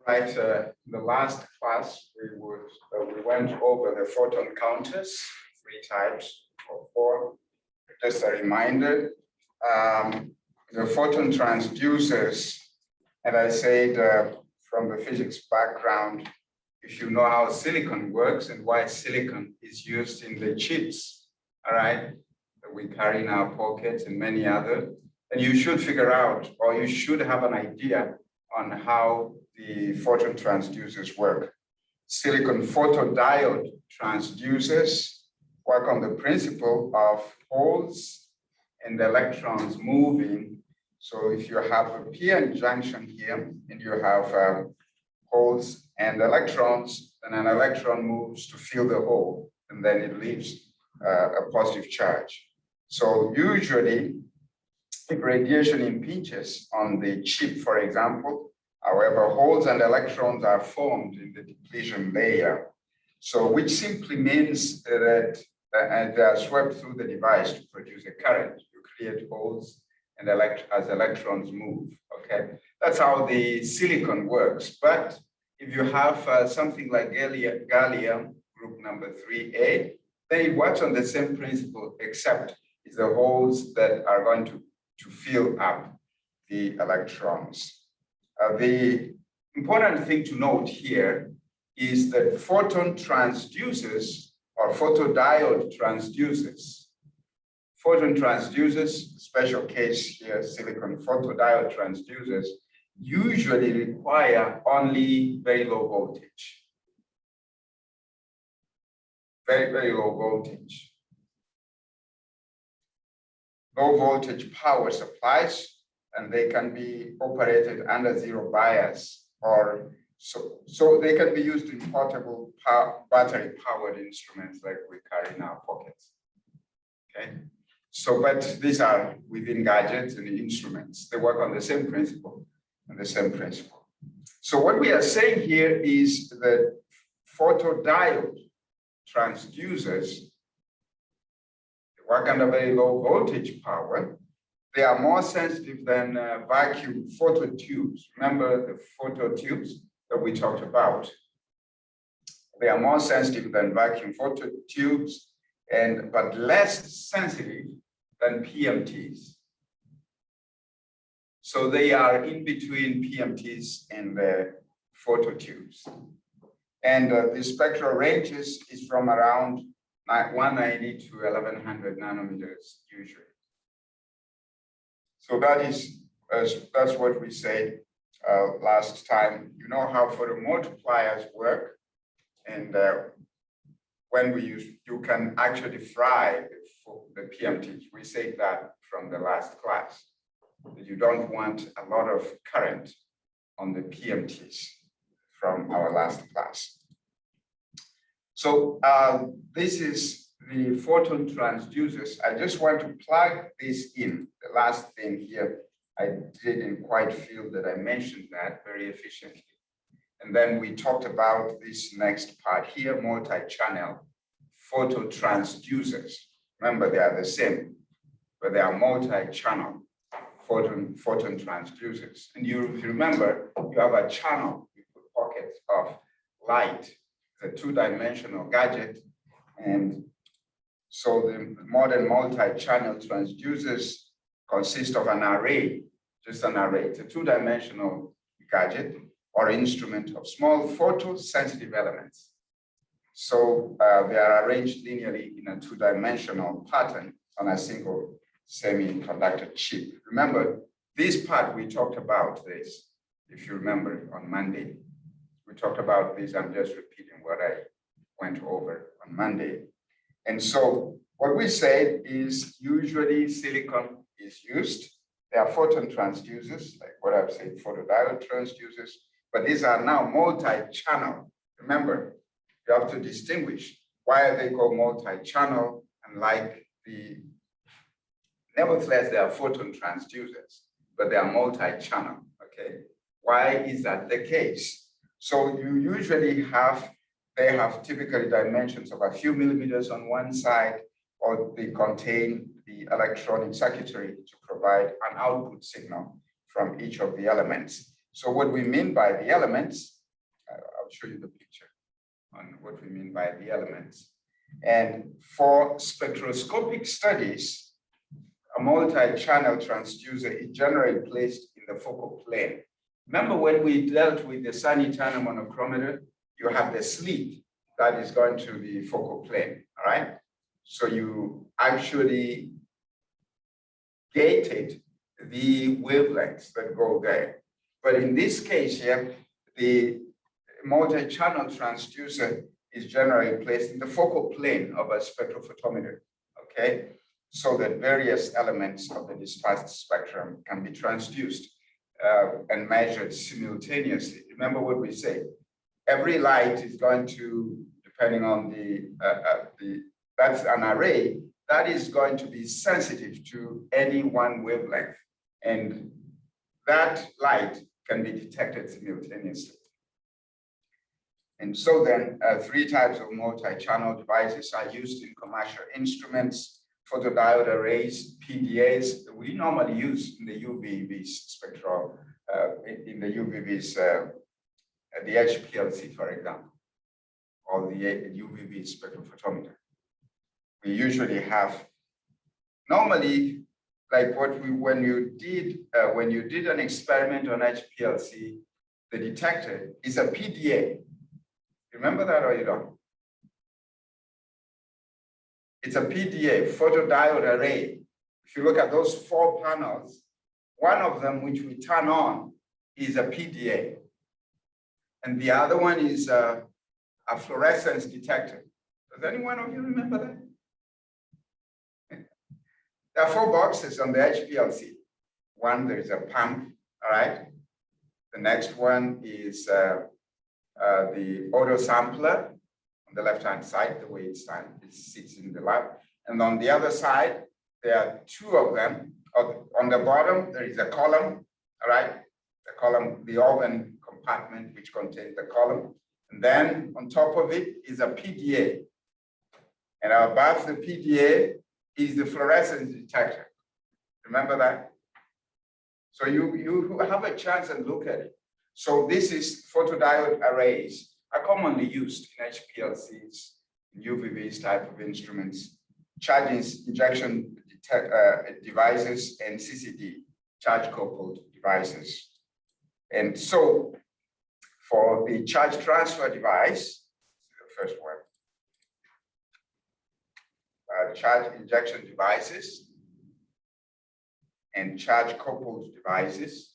Right, in the last class, we went over the photon counters, 3 types or 4. Just a reminder, the photon transducers, and I said from the physics background, if you know how silicon works and why silicon is used in the chips, all right, that we carry in our pockets and many other, and you should figure out, or you should have an idea on how the photon transducers work. Silicon photodiode transducers work on the principle of holes and electrons moving. So if you have a p-n junction here and you have holes and electrons, then an electron moves to fill the hole and then it leaves a positive charge. So usually if radiation impinges on the chip, for example, however, holes and electrons are formed in the depletion layer. So which simply means that they are swept through the device to produce a current. You create holes and as electrons move, okay? That's how the silicon works. But if you have something like gallium, group number 3A, then it works on the same principle, except it's the holes that are going to fill up the electrons. The important thing to note here is that photon transducers or photodiode transducers. Photon transducers, special case here, silicon photodiode transducers, usually require only very low voltage. Very, very low voltage. Low voltage power supplies, and they can be operated under zero bias, or so they can be used in portable battery-powered instruments like we carry in our pockets. Okay, so but these are within gadgets and instruments. They work on the same principle and the same principle. So what we are saying here is that photodiode transducers work under very low voltage power. They are more sensitive than vacuum phototubes. Remember the phototubes that we talked about? They are more sensitive than vacuum phototubes, but less sensitive than PMTs. So they are in between PMTs and the phototubes. And the spectral ranges is from around 190 to 1100 nanometers usually. So that's what we said last time. You know how photomultipliers work, and when you can actually fry the PMTs. We said that from the last class. You don't want a lot of current on the PMTs from our last class. So this is the photon transducers. I just want to plug this in. The last thing here, I didn't quite feel that I mentioned that very efficiently. And then we talked about this next part here, multi-channel photon transducers. Remember, they are the same, but they are multi-channel photon transducers. And you remember, you have a channel with pockets of light. It's a 2-dimensional gadget. And so the modern multi-channel transducers consist of an array, just an array. It's a 2-dimensional gadget or instrument of small photosensitive elements. So they are arranged linearly in a 2-dimensional pattern on a single semiconductor chip. Remember, this part we talked about this, if you remember, on Monday. We talked about this. I'm just repeating what I went over on Monday. And so what we said is usually silicon is used. There are photon transducers, like what I've said, photodiode transducers, but these are now multi-channel. Remember, you have to distinguish why are they called multi-channel, and nevertheless, they are photon transducers, but they are multi-channel, okay? Why is that the case? So you usually they have typically dimensions of a few millimeters on one side, or they contain the electronic circuitry to provide an output signal. from each of the elements. So what we mean by the elements, I'll show you the picture on what we mean by the elements. And for spectroscopic studies, a multi-channel transducer is generally placed in the focal plane. Remember when we dealt with the sun eternal monochromator, you have the slit that is going to the focal plane, all right? So you actually gated the wavelengths that go there. But in this case here, the multi-channel transducer is generally placed in the focal plane of a spectrophotometer, okay? So that various elements of the dispersed spectrum can be transduced and measured simultaneously. Remember what we say, every light is going to, depending on that's an array, that is going to be sensitive to any one wavelength. And that light can be detected simultaneously. And so then 3 types of multi-channel devices are used in commercial instruments: photodiode arrays, PDAs. We normally use in the UVVs spectral, in the UVVs, the HPLC, for example, or the UVV spectrophotometer. We usually have, normally, like when you did an experiment on HPLC, the detector is a PDA. Remember that or you don't? It's a PDA, photodiode array. If you look at those 4 panels, one of them which we turn on is a PDA. And the other one is a fluorescence detector. Does any one of you remember that? There are 4 boxes on the HPLC. One, there is a pump, all right? The next one is the auto sampler on the left-hand side, the way it sits in the lab. And on the other side, there are 2 of them. On the bottom, there is a column, all right? The column, the oven compartment, which contains the column. And then on top of it is a PDA. And above the PDA is the fluorescence detector. Remember that? So you have a chance and look at it. So this is photodiode arrays are commonly used in HPLCs, in UVVs type of instruments, charge injection devices, and CCD, charge coupled devices. And so for the charge transfer device, the first one, charge injection devices and charge coupled devices.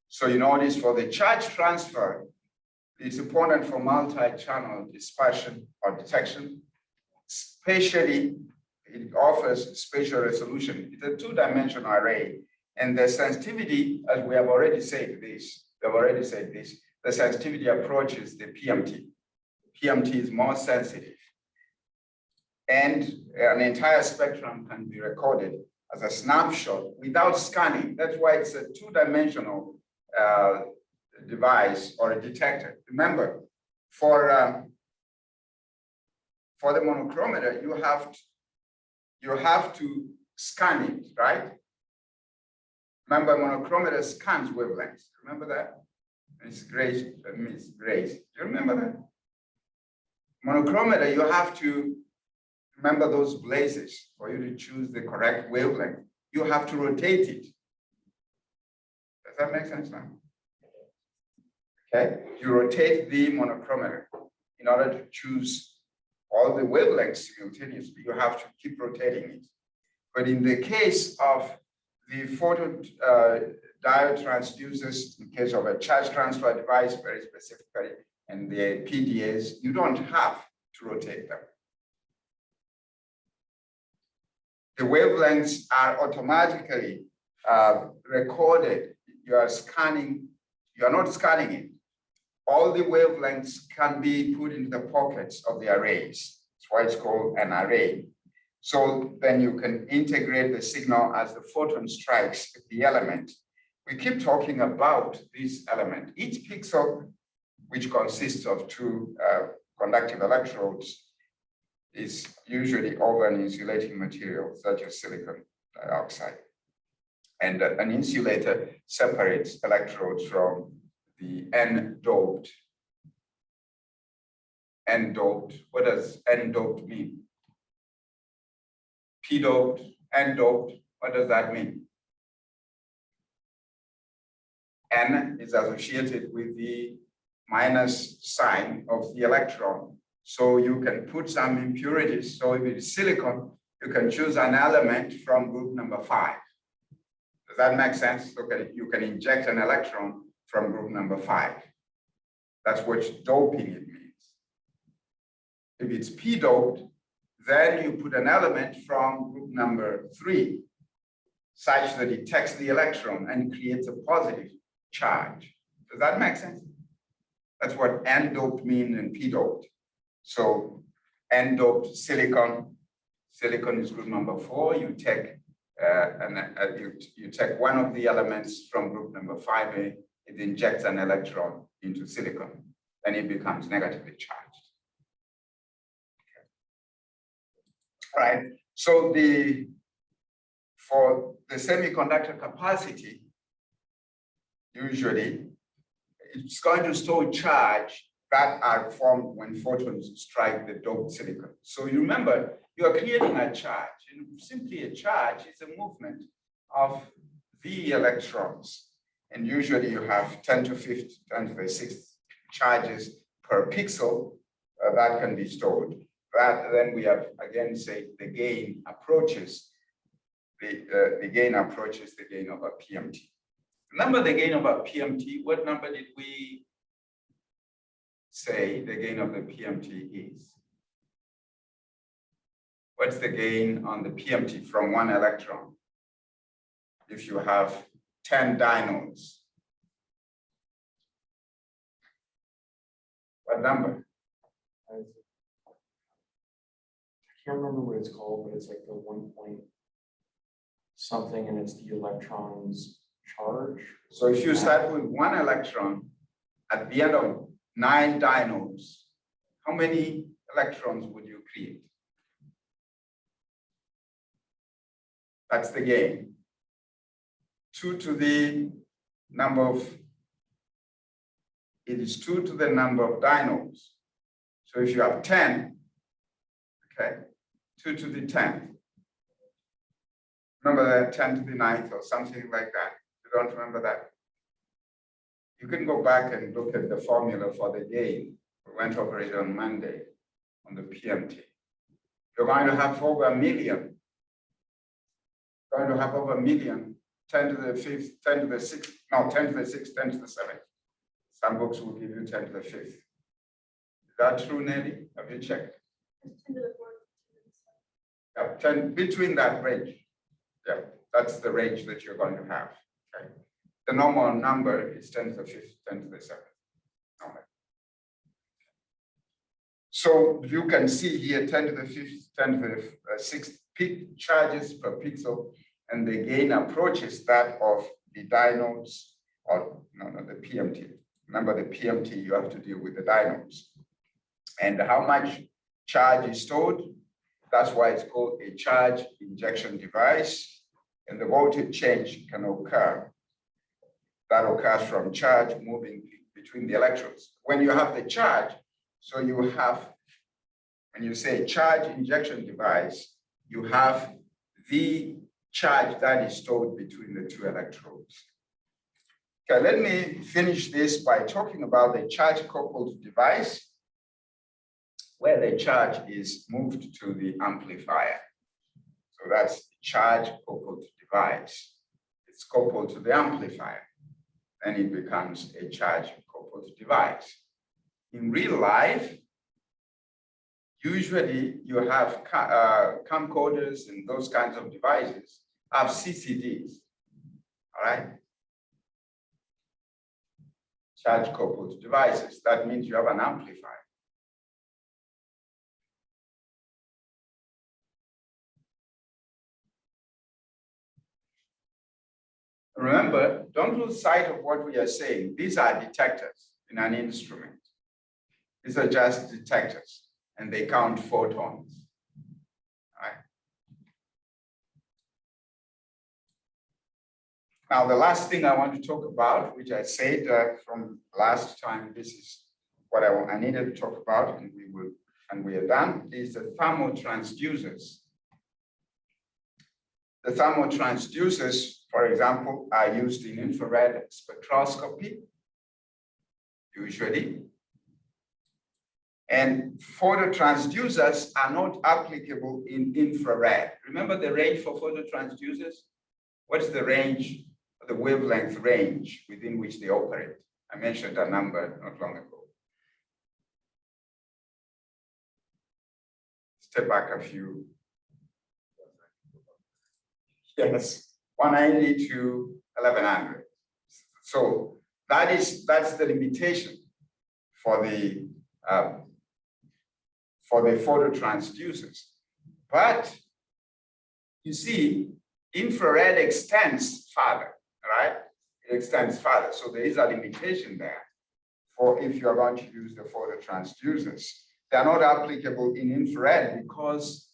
So you notice for the charge transfer, it's important for multi-channel dispersion or detection. Spatially, it offers spatial resolution. It's a 2-dimensional array. And the sensitivity, as we have already said this, the sensitivity approaches the PMT. PMT is more sensitive. And an entire spectrum can be recorded as a snapshot without scanning. That's why it's a 2-dimensional device or a detector. Remember, for the monochromator, you have to scan it, right? Remember, monochromator scans wavelengths. Remember that? Miss Grace. Do you remember that? Monochromator, you have to remember those blazes for you to choose the correct wavelength. You have to rotate it. Does that make sense now? Okay, you rotate the monochromator in order to choose all the wavelengths simultaneously. You have to keep rotating it. But in the case of the photodiode transducers, in case of a charge transfer device, very specifically, and the PDAs, you don't have to rotate them. The wavelengths are automatically recorded. You are not scanning it. All the wavelengths can be put into the pockets of the arrays. That's why it's called an array. So then you can integrate the signal as the photon strikes the element. We keep talking about this element. Each pixel, which consists of 2 conductive electrodes, is usually over an insulating material such as silicon dioxide. And an insulator separates electrodes from the n-doped. N-doped, what does n-doped mean? P-doped, n-doped, what does that mean? N is associated with the minus sign of the electron. So you can put some impurities. So if it is silicon, you can choose an element from group number 5. Does that make sense? Okay, you can inject an electron from group number 5. That's what doping it means. If it's p-doped, then you put an element from group number 3, such that it takes the electron and creates a positive charge. Does that make sense? That's what n-doped means and p-doped. So n-doped silicon, silicon is group number 4. You take you take one of the elements from group number 5A. It injects an electron into silicon, then it becomes negatively charged. Okay. All right. So for the semiconductor capacity, usually it's going to store charge that are formed when photons strike the doped silicon. So you remember, you are creating a charge. And simply a charge is a movement of the electrons. And usually you have 10 to 50, 10 to the 6th charges per pixel that can be stored. But then we have, again, say the gain approaches the gain approaches the gain of a PMT. Remember the gain of a PMT? What number did we say the gain of the PMT is? What's the gain on the PMT from one electron? If you have 10 dinodes. What number? I can't remember what it's called, but it's like the 1 point something, and it's the electron's charge. So if you start with one electron at the end of 9 dinodes, how many electrons would you create? That's the gain. 2 to the number of, it is 2 to the number of dinodes. So if you have 10, okay, 2 to the 10th. Remember that 10 to the 9th or something like that. You don't remember that? You can go back and look at the formula for the gain. We went over it on Monday on the PMT. You're going to have over 1 million. Going to have over 1 million, 10 to the 5th, 10 to the 6th, no, 10 to the 6th, 10 to the 7th. Some books will give you 10 to the 5th. Is that true, Nelly? Have you checked? 10 to the 4th. Yeah, 10, between that range. Yeah, that's the range that you're going to have. Okay. The normal number is 10 to the 5th, 10 to the 7th. Okay. So you can see here 10 to the 5th, 10 to the 6th peak charges per pixel, and the gain approaches that of the dinodes, or no, the PMT. Remember the PMT, you have to deal with the dinodes. And how much charge is stored? That's why it's called a charge injection device. And the voltage change can occur. That occurs from charge moving between the electrodes. When you have the charge, so you have, when you say charge injection device, you have the charge that is stored between the 2 electrodes. Okay, let me finish this by talking about the charge coupled device, where the charge is moved to the amplifier. So that's the charge coupled device. It's coupled to the amplifier, and it becomes a charge coupled device. In real life, usually you have camcorders and those kinds of devices have CCDs, all right? Charge coupled devices, that means you have an amplifier. Remember, don't lose sight of what we are saying. These are detectors in an instrument. These are just detectors, and they count photons. Now, the last thing I want to talk about, which I said from last time, this is what I needed to talk about, and we are done, is the thermotransducers. The thermotransducers, for example, are used in infrared spectroscopy, usually. And phototransducers are not applicable in infrared. Remember the range for phototransducers? What's the range, the wavelength range within which they operate? I mentioned a number not long ago. Step back a few. Yes, 190 to 1100. So that's the limitation for the phototransducers. But you see, infrared extends farther, right? It extends farther. So there is a limitation there for if you are going to use the phototransducers. They are not applicable in infrared because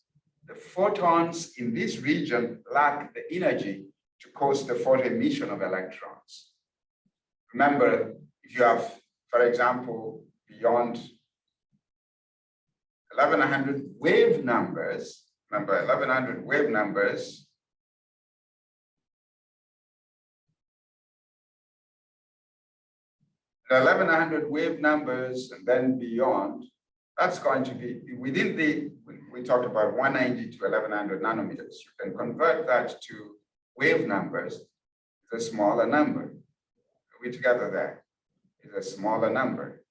the photons in this region lack the energy to cause the photo emission of electrons. Remember, if you have, for example, beyond 1100 wave numbers, remember 1100 wave numbers, the 1100 wave numbers and then beyond, that's going to be within we talked about 190 to 1100 nanometers. You can convert that to wave numbers. It's a smaller number. We together there is a smaller number.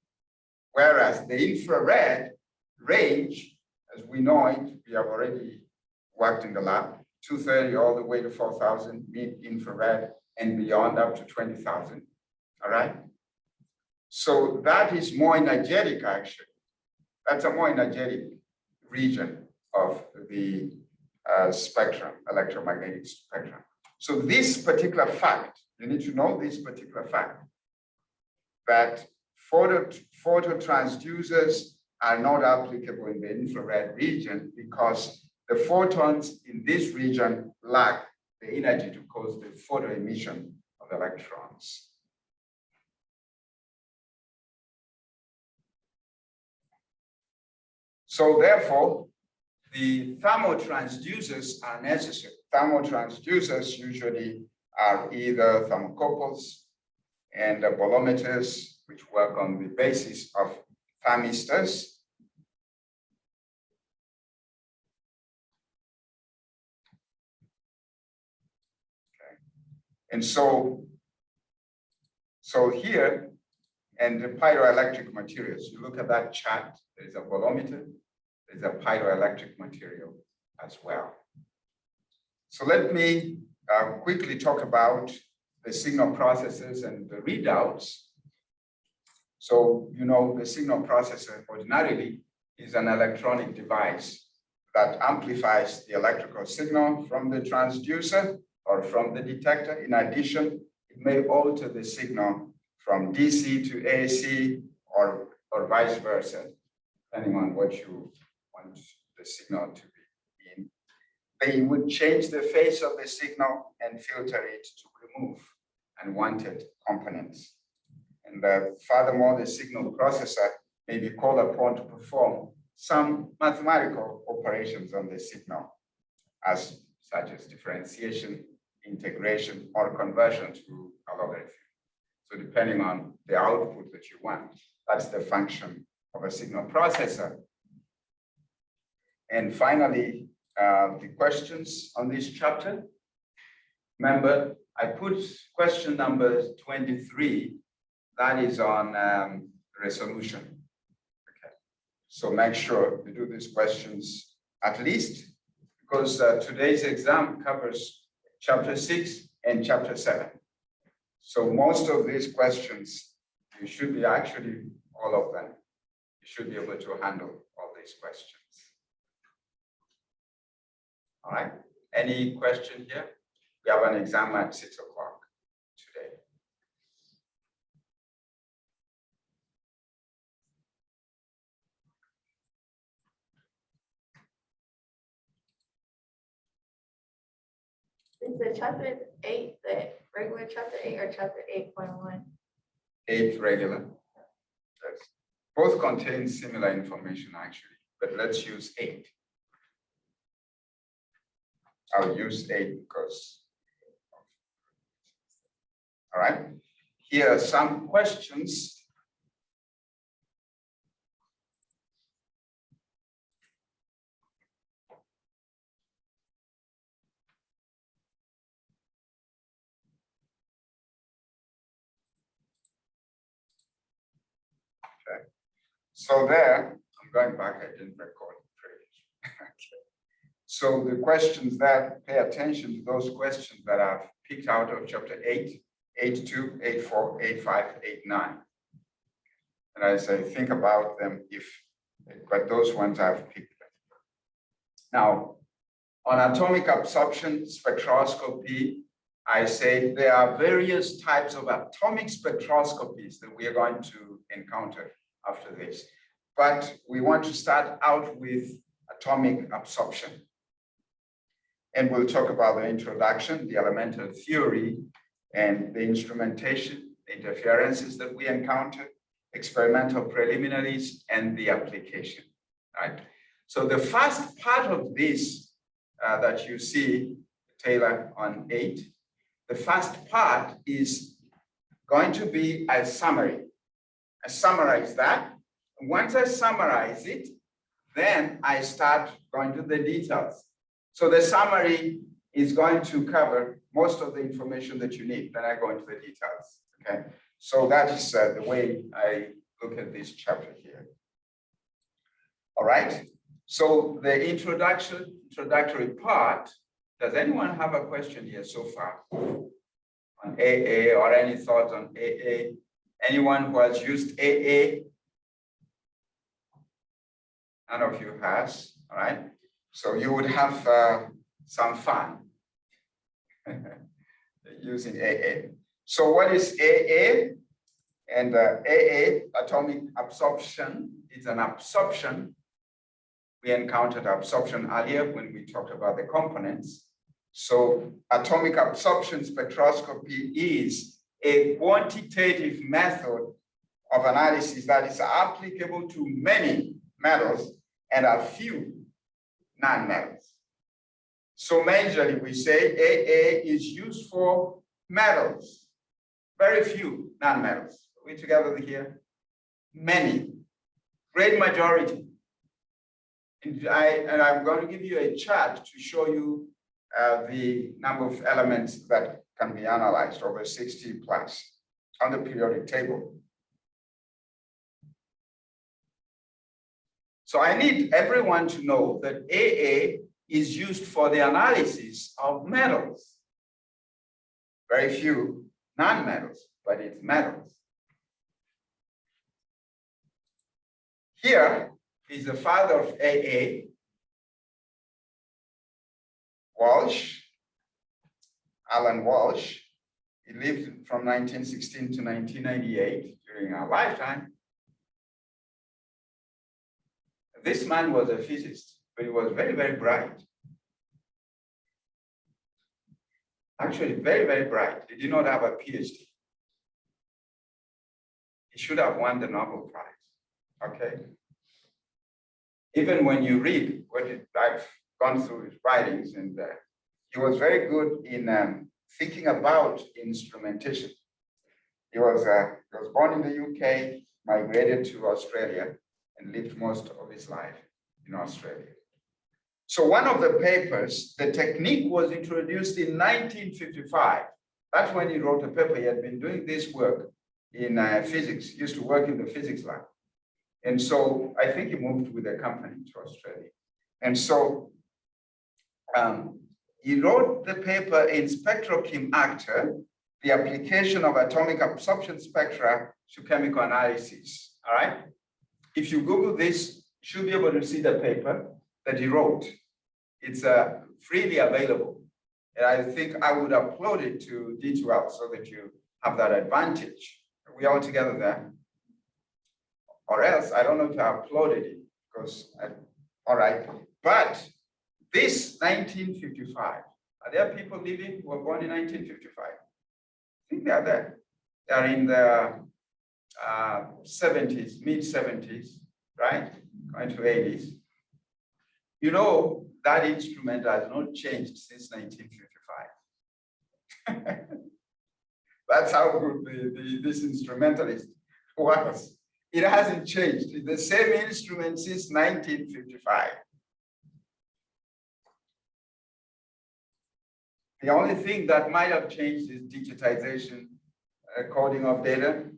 Whereas the infrared range, as we know it, we have already worked in the lab, 230 all the way to 4,000 mid-infrared and beyond up to 20,000. All right. So that is more energetic, actually. That's a more energetic region of the spectrum, electromagnetic spectrum. So this particular fact, you need to know this particular fact, that phototransducers are not applicable in the infrared region because the photons in this region lack the energy to cause the photo emission of electrons. So therefore, the thermotransducers are necessary. Thermotransducers usually are either thermocouples and bolometers, which work on the basis of thermistors. Okay. And so here, and the pyroelectric materials, you look at that chart, there's a bolometer, there's a pyroelectric material as well. So let me quickly talk about the signal processors and the readouts. So, you know, the signal processor ordinarily is an electronic device that amplifies the electrical signal from the transducer or from the detector. In addition, it may alter the signal from DC to AC or vice versa, depending on what you want the signal to be in. They would change the phase of the signal and filter it to remove unwanted components. And furthermore, the signal processor may be called upon to perform some mathematical operations on the signal, such as differentiation, integration, or conversion to a logarithm. So depending on the output that you want, that's the function of a signal processor. And finally, the questions on this chapter. Remember, I put question number 23, that is on resolution. Okay. So make sure you do these questions at least, because today's exam covers chapter 6 and chapter 7. So most of these questions, you should be actually, all of them, you should be able to handle all these questions. All right, any question here? We have an exam at 6 o'clock today. Is the chapter 8 the regular chapter 8 or chapter 8.1? 8 regular. Yes. Both contain similar information actually, but let's use 8. I'll use 8 because, all right. Here are some questions. Okay. So there, I'm going back, I didn't record the previous. Okay. So the questions that, pay attention to those questions that I've picked out of chapter 8, 8.2, 8.4, 8.5, 8.9. And I say, think about them but those ones I've picked. Now, on atomic absorption spectroscopy, I say there are various types of atomic spectroscopies that we are going to encounter after this. But we want to start out with atomic absorption. And we'll talk about the introduction, the elemental theory, and the instrumentation, the interferences that we encounter, experimental preliminaries, and the application, right? So the first part of this that you see, Taylor, on 8, the first part is going to be a summary. I summarize that. Once I summarize it, then I start going to the details. So the summary is going to cover most of the information that you need. Then I go into the details, okay? So that is the way I look at this chapter here. All right. So the introductory part, does anyone have a question here so far on AA or any thoughts on AA? Anyone who has used AA? None of you has, all right? So you would have some fun using AA. So what is AA? And AA, atomic absorption, is an absorption. We encountered absorption earlier when we talked about the components. So atomic absorption spectroscopy is a quantitative method of analysis that is applicable to many metals and a few non-metals. So majorly we say AA is used for metals, very few non-metals. Are we together here? Many, great majority. And I'm going to give you a chart to show you the number of elements that can be analyzed, over 60 plus, on the periodic table. So I need everyone to know that AA is used for the analysis of metals. Very few non-metals, but it's metals. Here is the father of AA, Walsh, Alan Walsh. He lived from 1916 to 1998 during our lifetime. This man was a physicist, but he was very, very bright. Actually, very, very bright. He did not have a PhD. He should have won the Nobel Prize, okay? Even when you read I've gone through his writings, and he was very good in thinking about instrumentation. He was born in the UK, migrated to Australia, and lived most of his life in Australia. So one of the papers, the technique was introduced in 1955. That's when he wrote a paper. He had been doing this work in physics. He used to work in the physics lab. And so I think he moved with a company to Australia. And so he wrote the paper in Spectrochem Actor, the application of atomic absorption spectra to chemical analysis, all right? If you Google this, you should be able to see the paper that he wrote. It's freely available. And I think I would upload it to D12 so that you have that advantage. Are we all together there? Or else, I don't know if I uploaded it because, all right. But this 1955, are there people living who were born in 1955? think they are there. They are in the 70s, mid 70s, right? Going to 80s. You know, that instrument has not changed since 1955. That's how good this instrumentalist was. It hasn't changed. It's the same instrument since 1955. The only thing that might have changed is digitization, recording of data,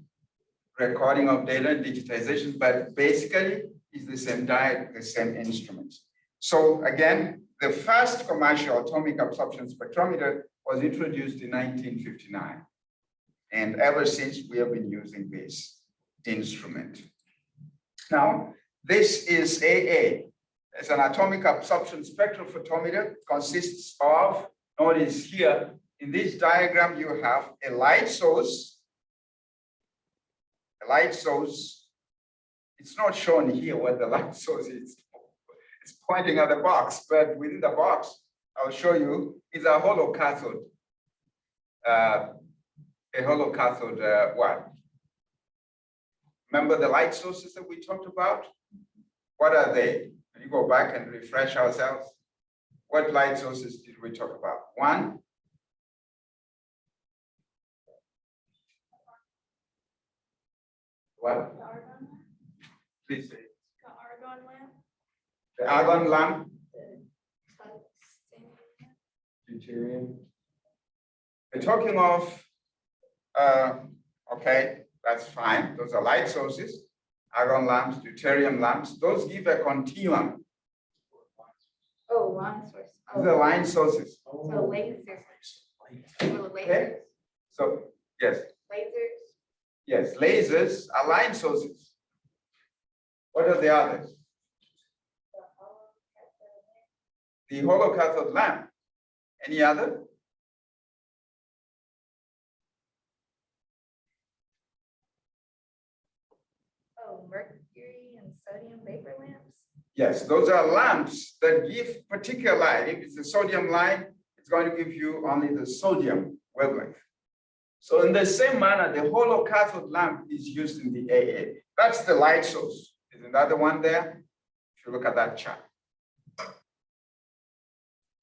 digitization, but basically it's the same the same instrument. So again, the first commercial atomic absorption spectrometer was introduced in 1959. And ever since we have been using this instrument. Now, this is AA. It's an atomic absorption spectrophotometer, consists of, notice here, in this diagram, you have a light source. A light source, it's not shown here what the light source is. It's pointing at the box, but within the box, I'll show you, is a hollow cathode. A hollow cathode what? Remember the light sources that we talked about? What are they? Can you go back and refresh ourselves? What light sources did we talk about? One? What? The argon lamp? Please say. The argon lamp? The argon lamp? The tungsten lamp? Deuterium. We're talking of, okay, that's fine. Those are light sources, argon lamps, deuterium lamps. Those give a continuum. Oh, line source. These are line sources. So lasers. Little lasers. Okay. So, yes. Lasers. Yes, lasers are line sources. What are the others? The hollow cathode lamp. Any other? Oh, mercury and sodium vapor lamps. Yes, those are lamps that give particular light. If it's a sodium line, it's going to give you only the sodium wavelength. So in the same manner, the hollow cathode lamp is used in the AA. That's the light source. Is another one there? If you look at that chart.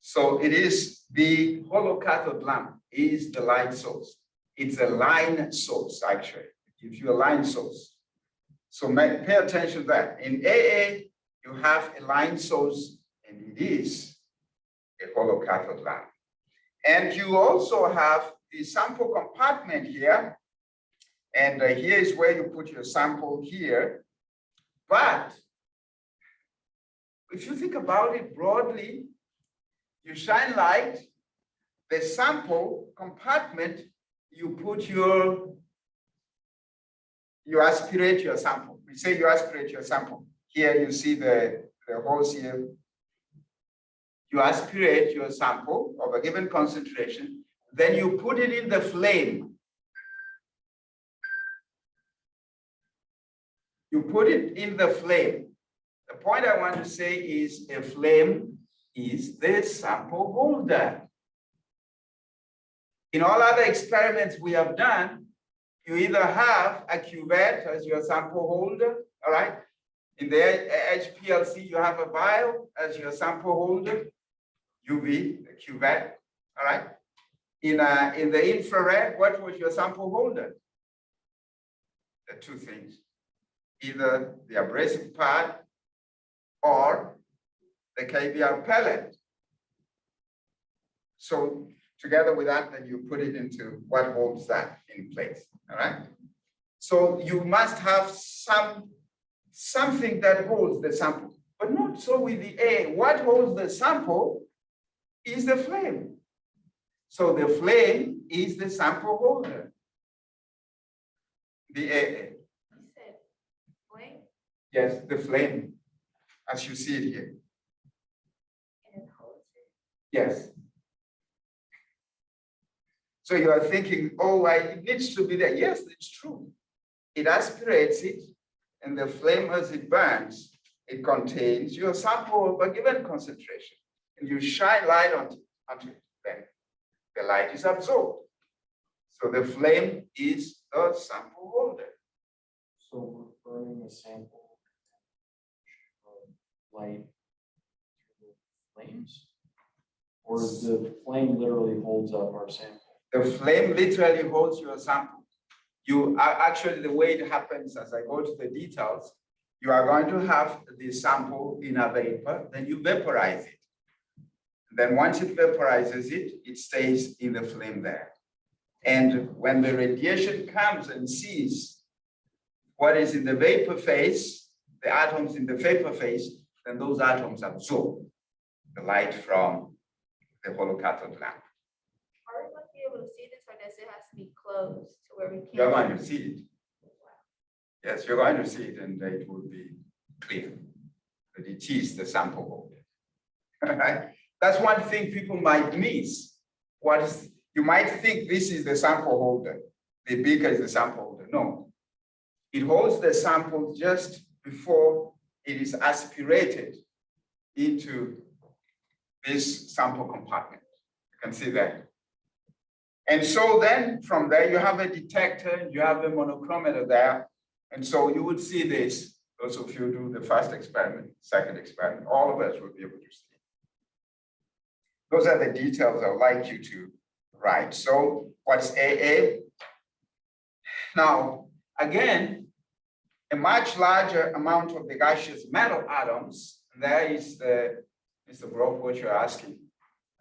So it is the hollow cathode lamp is the light source. It's a line source, actually. It gives you a line source. So pay attention to that. In AA, you have a line source, and it is a hollow cathode lamp. And you also have the sample compartment here. And here is where you put your sample here. But if you think about it broadly, you shine light, the sample compartment, you put you aspirate your sample. We say you aspirate your sample. Here you see the holes here. You aspirate your sample of a given concentration, then you put it in the flame. You put it in the flame. The point I want to say is a flame is the sample holder. In all other experiments we have done, you either have a cuvette as your sample holder, all right? In the HPLC, you have a vial as your sample holder, UV, a cuvette, all right? In the infrared, what was your sample holder? The two things, either the abrasive pad or the KBR pellet. So together with that, then you put it into what holds that in place, all right? So you must have something that holds the sample, but not so with the A. What holds the sample is the flame. So the flame is the sample holder, the AA. You said flame? Yes, the flame, as you see it here. And it holds it. Yes. So you are thinking, oh, it needs to be there. Yes, it's true. It aspirates it, and the flame, as it burns, it contains your sample of a given concentration. And you shine light onto it, then the light is absorbed. So the flame is the sample holder. So we're burning a sample of light through the flames? Or the flame literally holds up our sample? The flame literally holds your sample. You are actually, the way it happens, as I go to the details, you are going to have the sample in a vapor, then you vaporize it. Then once it vaporizes it, it stays in the flame there. And when the radiation comes and sees what is in the vapor phase, the atoms in the vapor phase, then those atoms absorb the light from the hollow cathode lamp. Are we going to be able to see this, or does it have to be closed to where we can't? You're going to see it. Yes, you're going to see it, and it will be clear that it is the sample holder. Right? That's one thing people might miss. You might think this is the sample holder. The beaker is the sample holder. No, it holds the sample just before it is aspirated into this sample compartment. You can see that. And so then from there, you have a detector, you have a monochromator there. And so you would see this. Those of you do the first experiment, second experiment, all of us will be able to see. Those are the details I would like you to write. So what's AA? Now, again, a much larger amount of the gaseous metal atoms, there is the, Mr. Brock, what you're asking.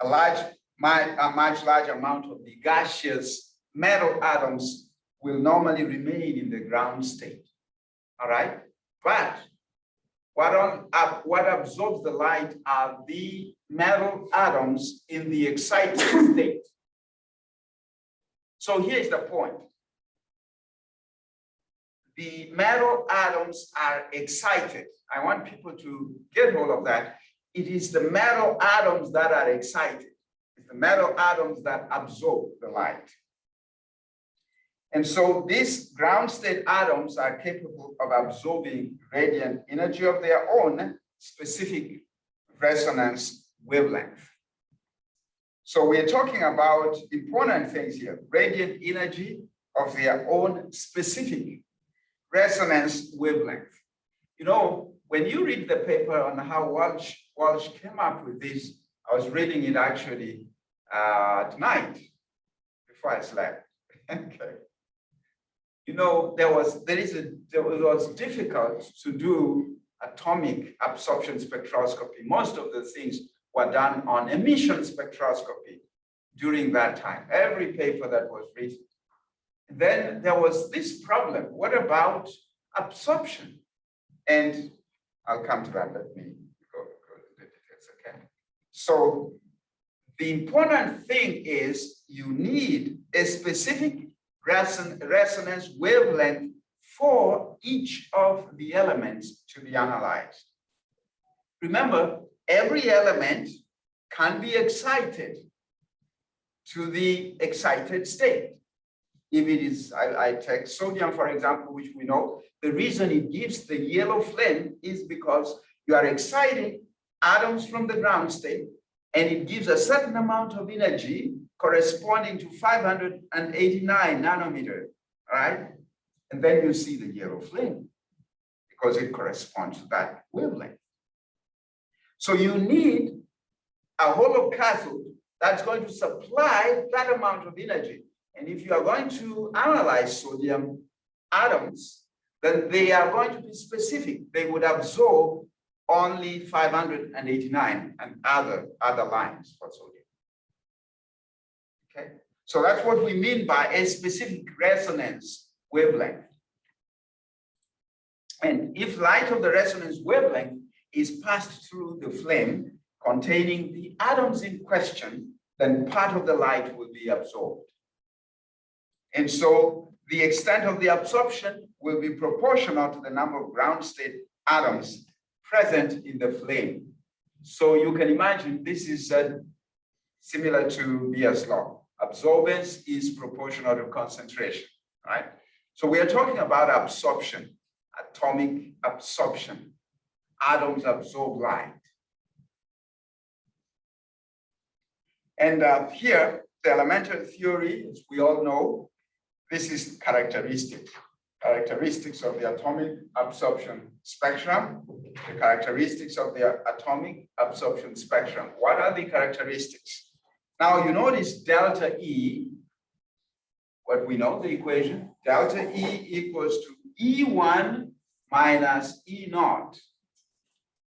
A much larger amount of the gaseous metal atoms will normally remain in the ground state. All right, but what absorbs the light are the metal atoms in the excited state. So here's the point. The metal atoms are excited. I want people to get hold of that. It is the metal atoms that are excited. It's the metal atoms that absorb the light. And so these ground state atoms are capable of absorbing radiant energy of their own specific resonance wavelength. So we're talking about important things here, radiant energy of their own specific resonance wavelength. You know, when you read the paper on how Walsh came up with this, I was reading it actually tonight before I slept. Okay. You know, it was difficult to do atomic absorption spectroscopy. Most of the things were done on emission spectroscopy during that time, every paper that was written. Then there was this problem. What about absorption? And I'll come to that. Let me go to the details, okay? So the important thing is you need a specific resonance wavelength for each of the elements to be analyzed. Remember, every element can be excited to the excited state. If it is, I take sodium, for example, which we know, the reason it gives the yellow flame is because you are exciting atoms from the ground state, and it gives a certain amount of energy corresponding to 589 nanometer, right? And then you see the yellow flame because it corresponds to that wavelength. So you need a hollow cathode that's going to supply that amount of energy. And if you are going to analyze sodium atoms, then they are going to be specific. They would absorb only 589 and other lines for sodium. Okay, so that's what we mean by a specific resonance wavelength. And if light of the resonance wavelength is passed through the flame containing the atoms in question, then part of the light will be absorbed. And so the extent of the absorption will be proportional to the number of ground state atoms present in the flame. So you can imagine this is similar to Beer's law. Absorbance is proportional to concentration, right? So we are talking about absorption, atomic absorption. Atoms absorb light. And here the elemental theory, as we all know, this is characteristics of the atomic absorption spectrum, the characteristics of the atomic absorption spectrum. What are the characteristics? Now, you notice delta E, what we know, the equation, delta E equals to E1 minus E naught.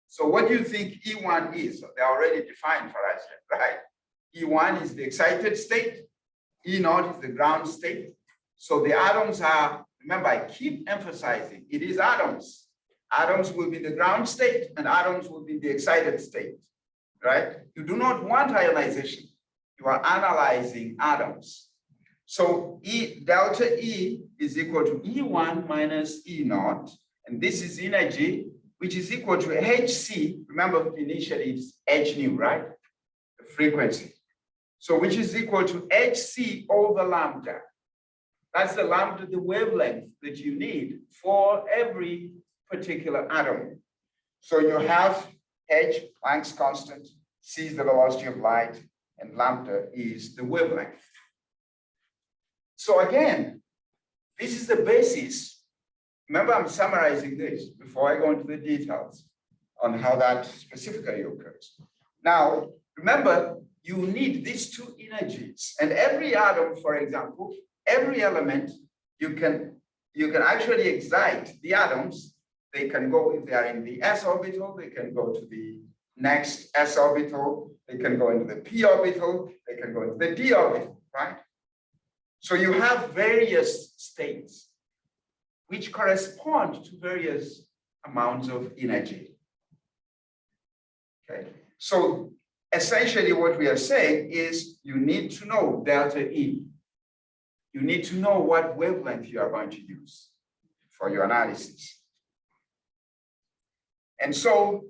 So what do you think E1 is? They're already defined for us here, right? E1 is the excited state, E naught is the ground state. So the atoms are, remember, I keep emphasizing, it is atoms. Atoms will be the ground state and atoms will be the excited state, right? You do not want ionization. You are analyzing atoms. So delta E is equal to E1 minus E naught. And this is energy, which is equal to Hc. Remember, initially it's h nu, right? The frequency. So which is equal to Hc over lambda. That's the lambda, the wavelength that you need for every particular atom. So you have h, Planck's constant, c is the velocity of light, and lambda is the wavelength. So again, this is the basis. Remember, I'm summarizing this before I go into the details on how that specifically occurs. Now, remember, you need these two energies, and every atom, for example, every element, you can actually excite the atoms. They can go, if they are in the s orbital, they can go to the next s orbital, they can go into the p orbital, they can go into the d orbital, right? So you have various states which correspond to various amounts of energy. Okay, so essentially what we are saying is you need to know delta E. You need to know what wavelength you are going to use for your analysis. And so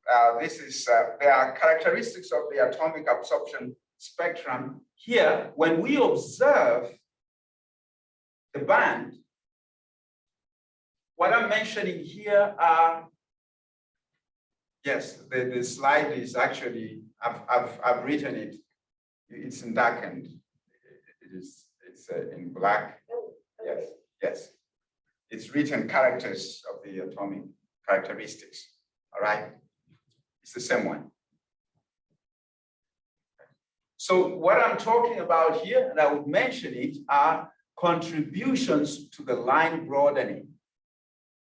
there are characteristics of the atomic absorption spectrum. Here, when we observe the band, what I'm mentioning here are, yes, the slide is actually, I've written it, it's in darkened. It's in black. Yes, yes. It's written characters of the atomic characteristics. All right. It's the same one. So what I'm talking about here, and I would mention it, are contributions to the line broadening.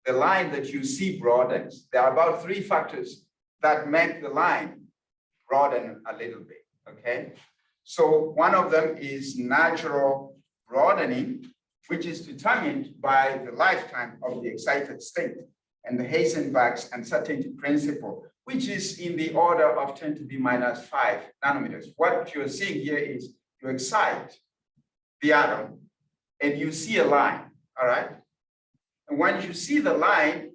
The line that you see broadens. There are about 3 factors that make the line broaden a little bit, okay? So one of them is natural broadening, which is determined by the lifetime of the excited state and the Heisenberg's uncertainty principle, which is in the order of 10 to the minus 5 nanometers. What you're seeing here is you excite the atom and you see a line, all right? And when you see the line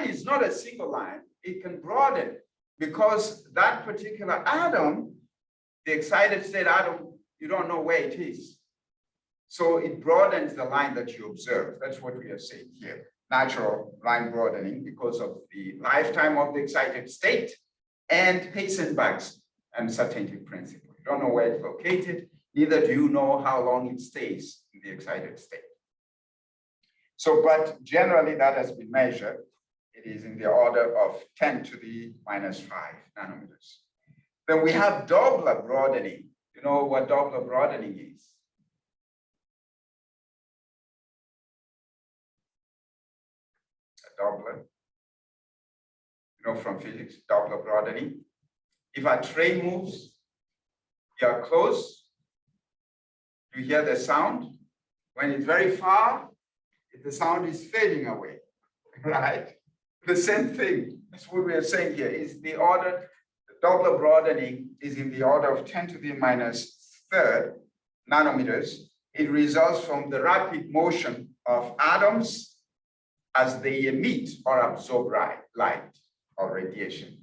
is not a single line. It can broaden because that particular atom, the excited state atom, you don't know where it is. So it broadens the line that you observe. That's what we are saying here. Natural line broadening because of the lifetime of the excited state and Heisenberg's uncertainty principle. You don't know where it's located, neither do you know how long it stays in the excited state. So, but generally that has been measured. It is in the order of 10 to the minus 5 nanometers. Then we have Doppler broadening. You know what Doppler broadening is? Doppler, you know, from physics, Doppler broadening. If a train moves, you are close, you hear the sound. When it's very far, the sound is fading away, right? The same thing, that's what we are saying here, is the order, the Doppler broadening is in the order of 10 to the minus 3rd nanometers. It results from the rapid motion of atoms as they emit or absorb light or radiation.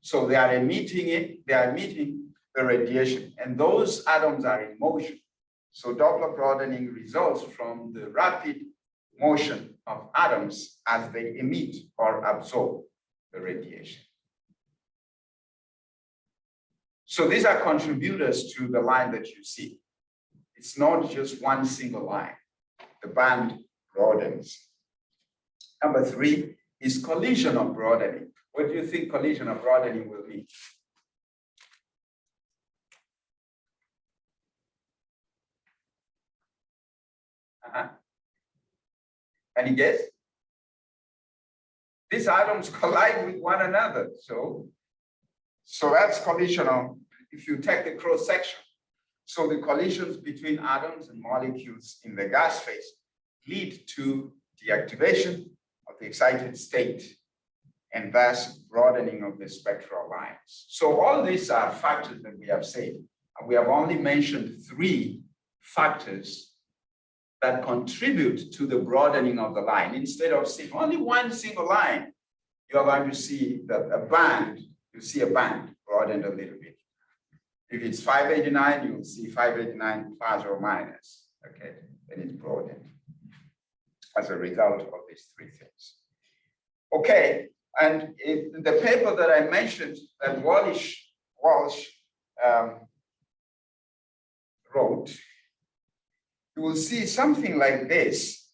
So they are emitting it, they are emitting the radiation, and those atoms are in motion. So Doppler broadening results from the rapid motion of atoms as they emit or absorb the radiation. So these are contributors to the line that you see. It's not just one single line. The band broadens. Number 3 is collision of broadening. What do you think collision of broadening will be? Any guess? These atoms collide with one another. So that's collision of, if you take the cross section. So the collisions between atoms and molecules in the gas phase lead to the activation of the excited state and thus broadening of the spectral lines. So all these are factors that we have said. And we have only mentioned 3 factors that contribute to the broadening of the line. Instead of seeing only one single line, you're going to see that a band, you see a band broadened a little bit. If it's 589, you'll see 589 plus or minus, okay? Then it's broadened as a result of these 3 things. Okay, and in the paper that I mentioned that Walsh wrote, you will see something like this.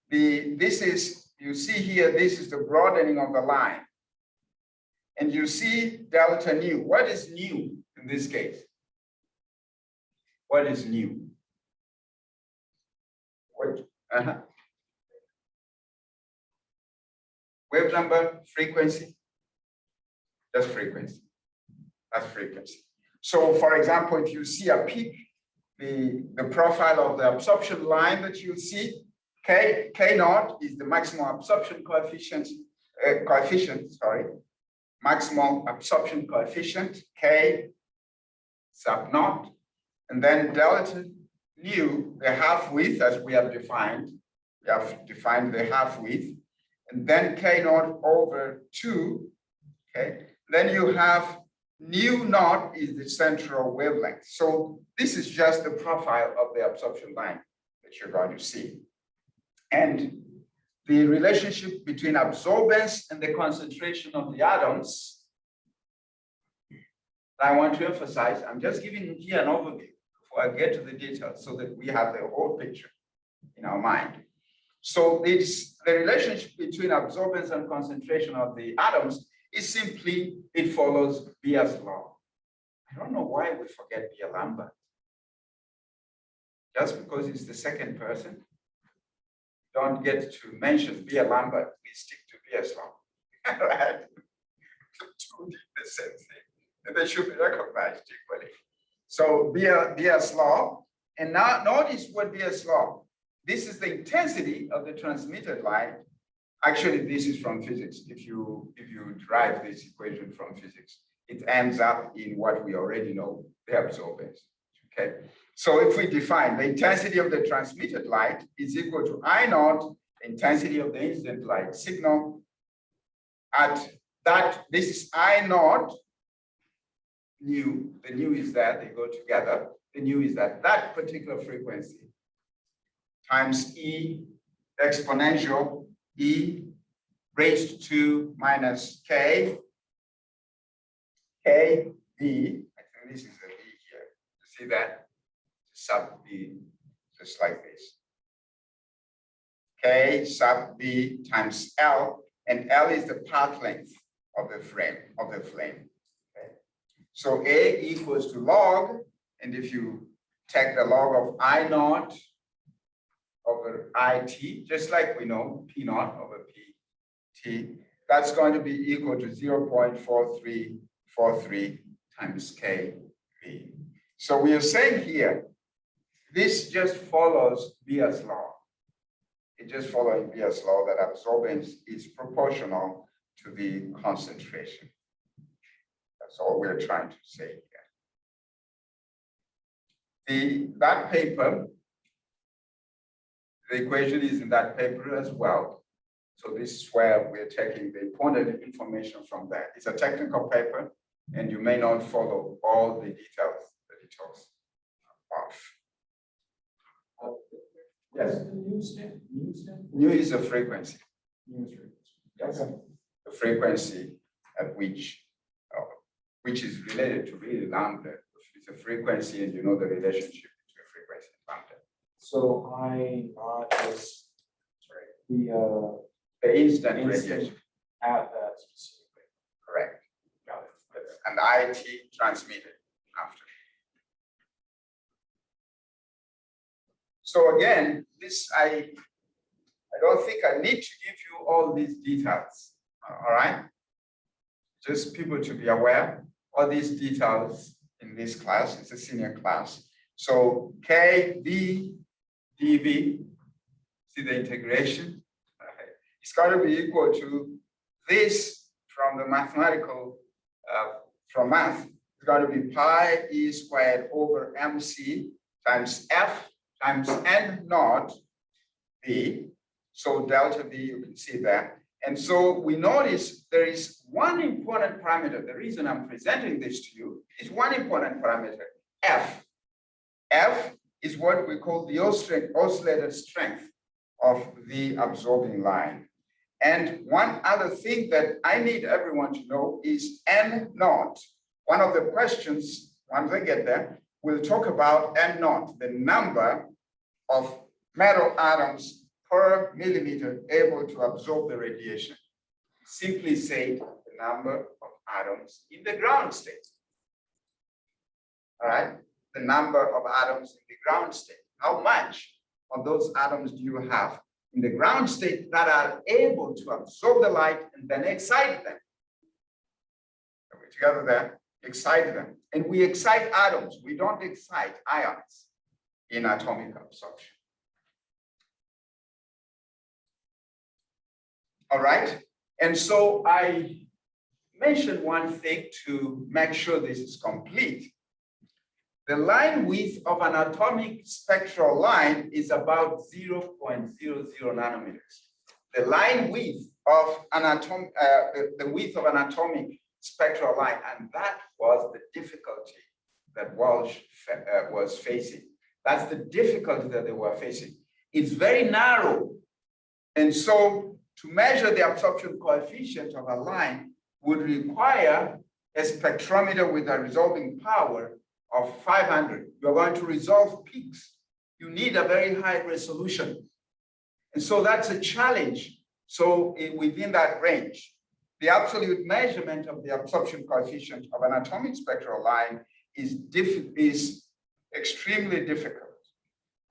You see here, this is the broadening of the line. And you see delta nu. What is nu in this case? What is nu? What? Wave number, frequency? That's frequency. That's frequency. So for example, if you see a peak, the profile of the absorption line that you see, K naught is the maximum absorption coefficient, maximal absorption coefficient, K sub naught, and then delta nu, the half width as we have defined. We have defined the half width, and then K naught over 2, okay? Then you have nu naught is the central wavelength. So this is just the profile of the absorption line that you're going to see. And the relationship between absorbance and the concentration of the atoms, I want to emphasize, I'm just giving here an overview before I get to the details so that we have the whole picture in our mind. So it's the relationship between absorbance and concentration of the atoms is simply, it follows Beer's law. I don't know why we forget Beer Lambert. Just because it's the second person, don't get to mention Beer Lambert, we stick to Beer's law. Right? Two did the same thing, and they should be recognized equally. So Beer's law, and now notice what Beer's law. This is the intensity of the transmitted light. Actually, this is from physics. If you derive this equation from physics, it ends up in what we already know, the absorbance. Okay. So if we define the intensity of the transmitted light is equal to I naught, the intensity of the incident light signal, at that, this is I naught nu, the nu is that, they go together. The nu is that particular frequency times E exponential E raised to minus K B, I think this is a B here. You see that? Sub B, just like this. K sub B times L, and L is the path length of the flame. Okay. So A equals to log, and if you take the log of I naught over IT, just like we know P naught over PT, that's going to be equal to 0.4343 times KV. So we are saying here, this just follows Beer's law. It just follows Beer's law that absorbance is proportional to the concentration. That's all we're trying to say here. That paper, the equation is in that paper as well. So this is where we're taking the important information from that. It's a technical paper, and you may not follow all the details that it talks about. Yes. Nu is a frequency. Yes. The frequency at which is related to really lambda. It's a frequency, and you know the relationship between frequency and lambda. So I naught is the The instant instant radiation, at that specific. correct. Got it. And the IT transmitted after. So again, this I don't think I need to give you all these details. All right. Just people to be aware, all these details in this class, it's a senior class. So K, D, dV, see the integration? It's got to be equal to this from the mathematical, from math, it's got to be pi e squared over mc times f times n naught v. So delta v, you can see that. And so we notice there is one important parameter. The reason I'm presenting this to you is one important parameter, F. F is what we call the oscillator strength of the absorbing line. And one other thing that I need everyone to know is N naught. One of the questions, once I get there, we'll talk about N naught, the number of metal atoms per millimeter able to absorb the radiation. Simply say the number of atoms in the ground state. All right, the number of atoms in the ground state. How much of those atoms do you have in the ground state that are able to absorb the light and then excite them? Are we together there? Excite them. And we excite atoms. We don't excite ions in atomic absorption. All right. And so I mentioned one thing to make sure this is complete. The line width of an atomic spectral line is about 0.00 nanometers. The line width of an atom, the width of an atomic spectral line, and that was the difficulty that Walsh was facing. That's the difficulty that they were facing. It's very narrow. And so to measure the absorption coefficient of a line would require a spectrometer with a resolving power of 500. You're going to resolve peaks. You need a very high resolution. And so that's a challenge. So within that range, the absolute measurement of the absorption coefficient of an atomic spectral line is extremely difficult.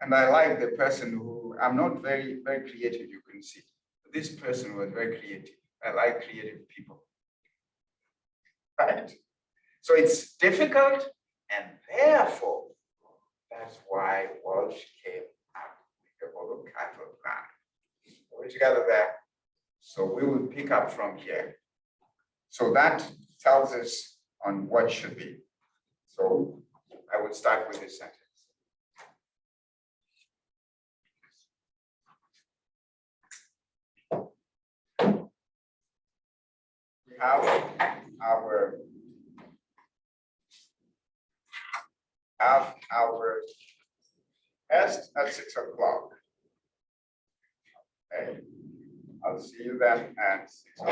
And I like the person who, I'm not very creative, you can see. This person was very creative. I like creative people. Right? So it's difficult, and therefore, that's why Walsh came up with the holocaust plan. We're together there. So we will pick up from here. So that tells us on what should be. So I would start with this sentence. We have our test at 6 o'clock. Okay. I'll see you then at 6 o'clock.